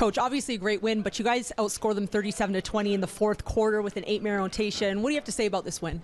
Coach, obviously a great win, but you guys outscored them 37-20 in the fourth quarter with an 8-man rotation. What do you have to say about this win?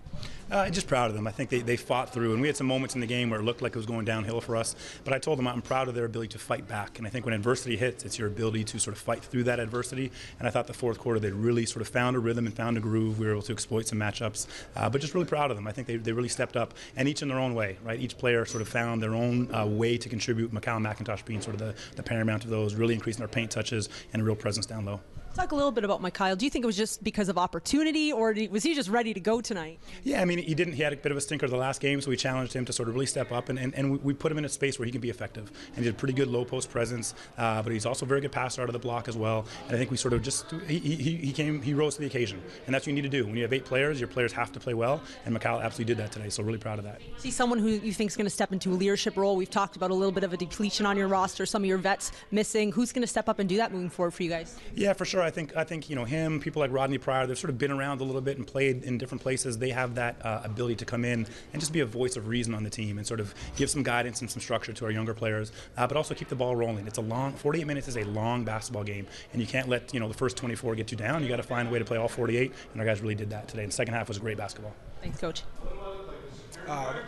Just proud of them. I think they fought through, and we had some moments in the game where it looked like it was going downhill for us, but I told them I'm proud of their ability to fight back, and I think when adversity hits, it's your ability to sort of fight through that adversity, and I thought the fourth quarter they really sort of found a rhythm and found a groove. We were able to exploit some matchups, but just really proud of them. I think they really stepped up, and each in their own way, right? Each player sort of found their own way to contribute, McCall McIntosh being sort of the paramount of those, really increasing our paint touches and a real presence down low. Talk a little bit about Mikhail. Do you think it was just because of opportunity, or was he just ready to go tonight? Yeah, I mean, he had a bit of a stinker the last game, so we challenged him to sort of really step up, and we put him in a space where he can be effective. And he had pretty good low post presence, but he's also a very good passer out of the block as well. And I think we sort of just, he rose to the occasion. And that's what you need to do. When you have 8 players, your players have to play well, and Mikhail absolutely did that today, so really proud of that. See someone who you think is going to step into a leadership role. We've talked about a little bit of a depletion on your roster, some of your vets missing. Who's going to step up and do that moving forward for you guys? Yeah, for sure. I think you know, him, people like Rodney Pryor, they've sort of been around a little bit and played in different places. They have that ability to come in and just be a voice of reason on the team and sort of give some guidance and some structure to our younger players, but also keep the ball rolling. It's a long, 48 minutes is a long basketball game, and you can't let, you know, the first 24 get you down. You got to find a way to play all 48, and our guys really did that today. And the second half was great basketball. Thanks, Coach.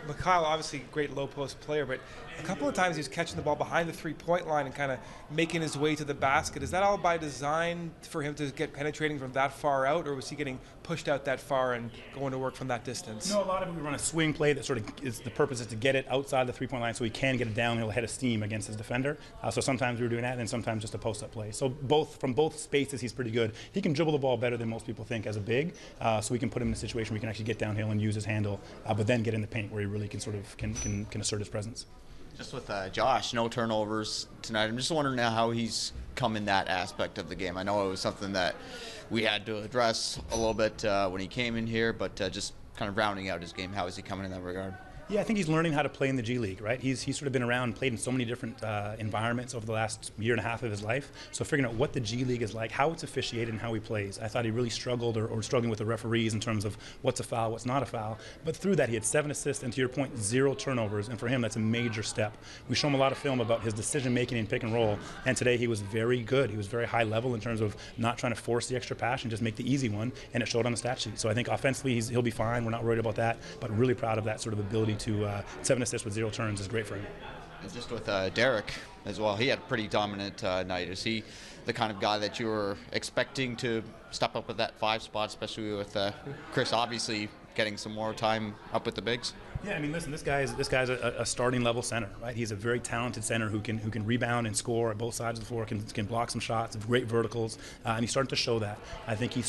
Mikhail, obviously a great low post player, but a couple of times he was catching the ball behind the three-point line and kind of making his way to the basket. Is that all by design for him to get penetrating from that far out, or was he getting pushed out that far and going to work from that distance? No, a lot of it we run a swing play that sort of is the purpose is to get it outside the three-point line so he can get a downhill head of steam against his defender. So sometimes we were doing that, and then sometimes just a post-up play. So from both spaces he's pretty good. He can dribble the ball better than most people think as a big, so we can put him in a situation where he can actually get downhill and use his handle, but then get in the paint where he really can sort of can assert his presence. Just with Josh, no turnovers tonight. I'm just wondering now how he's come in that aspect of the game. I know it was something that we had to address a little bit when he came in here, but just kind of rounding out his game, how is he coming in that regard? Yeah, I think he's learning how to play in the G League, right? He's sort of been around and played in so many different environments over the last year and a half of his life. So figuring out what the G League is like, how it's officiated, and how he plays. I thought he really struggled or struggling with the referees in terms of what's a foul, what's not a foul. But through that, he had 7 assists, and to your point, 0 turnovers. And for him, that's a major step. We show him a lot of film about his decision-making in pick and roll, and today he was very good. He was very high level in terms of not trying to force the extra pass and just make the easy one, and it showed on the stat sheet. So I think offensively, he'll be fine. We're not worried about that, but really proud of that sort of ability to 7 assists with 0 turns is great for him. And just with Derek as well, he had a pretty dominant night. Is he the kind of guy that you were expecting to step up with that 5 spot, especially with Chris obviously getting some more time up with the bigs? Yeah, I mean, listen, this guy's a starting level center, right? He's a very talented center who can rebound and score at both sides of the floor, can block some shots, great verticals, and he's starting to show that. I think he's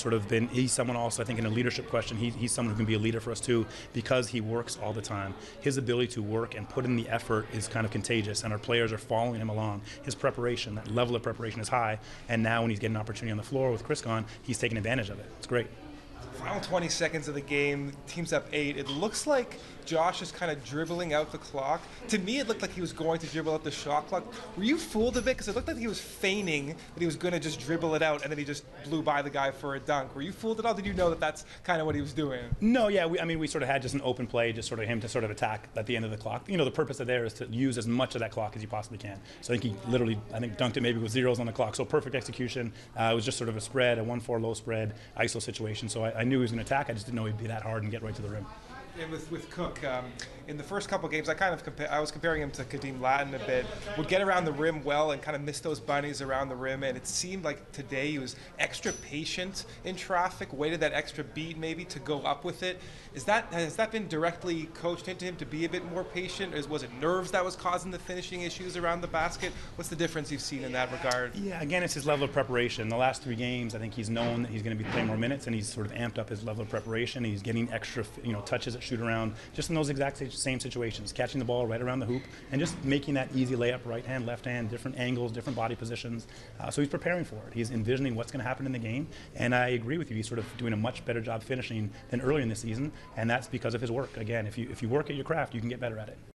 someone also, I think in a leadership question, he's someone who can be a leader for us too, because he works all the time. His ability to work and put in the effort is kind of contagious, and our players are following him along. His preparation, that level of preparation is high, and now when he's getting an opportunity on the floor with Chris gone, he's taking advantage of it. It's great. Final 20 seconds of the game, team's up 8. It looks like Josh is kind of dribbling out the clock. To me, it looked like he was going to dribble out the shot clock. Were you fooled a bit? Because it looked like he was feigning that he was going to just dribble it out, and then he just blew by the guy for a dunk. Were you fooled at all? Did you know that that's kind of what he was doing? No, yeah. We sort of had just an open play, just sort of him to sort of attack at the end of the clock. You know, the purpose of there is to use as much of that clock as you possibly can. So I think he literally, dunked it maybe with 0s on the clock. So perfect execution. It was just sort of a spread, a 1-4 low spread, ISO situation. So I knew he was going to attack. I just didn't know he'd be that hard and get right to the rim. And with Cook, in the first couple games, I was comparing him to Kadeem Latin a bit. Would get around the rim well and kind of miss those bunnies around the rim. And it seemed like today he was extra patient in traffic, waited that extra beat maybe to go up with it. Has that been directly coached into him to be a bit more patient? Or was it nerves that was causing the finishing issues around the basket? What's the difference you've seen in that regard? Yeah, again, it's his level of preparation. The last 3 games, I think he's known that he's going to be playing more minutes, and he's sort of amped up his level of preparation. He's getting extra, touches at shoot around, just in those exact same situations, catching the ball right around the hoop and just making that easy layup, right hand, left hand, different angles, different body positions. So he's preparing for it. He's envisioning what's going to happen in the game, and I agree with you. He's sort of doing a much better job finishing than earlier in the season, and that's because of his work. Again, if you work at your craft, you can get better at it.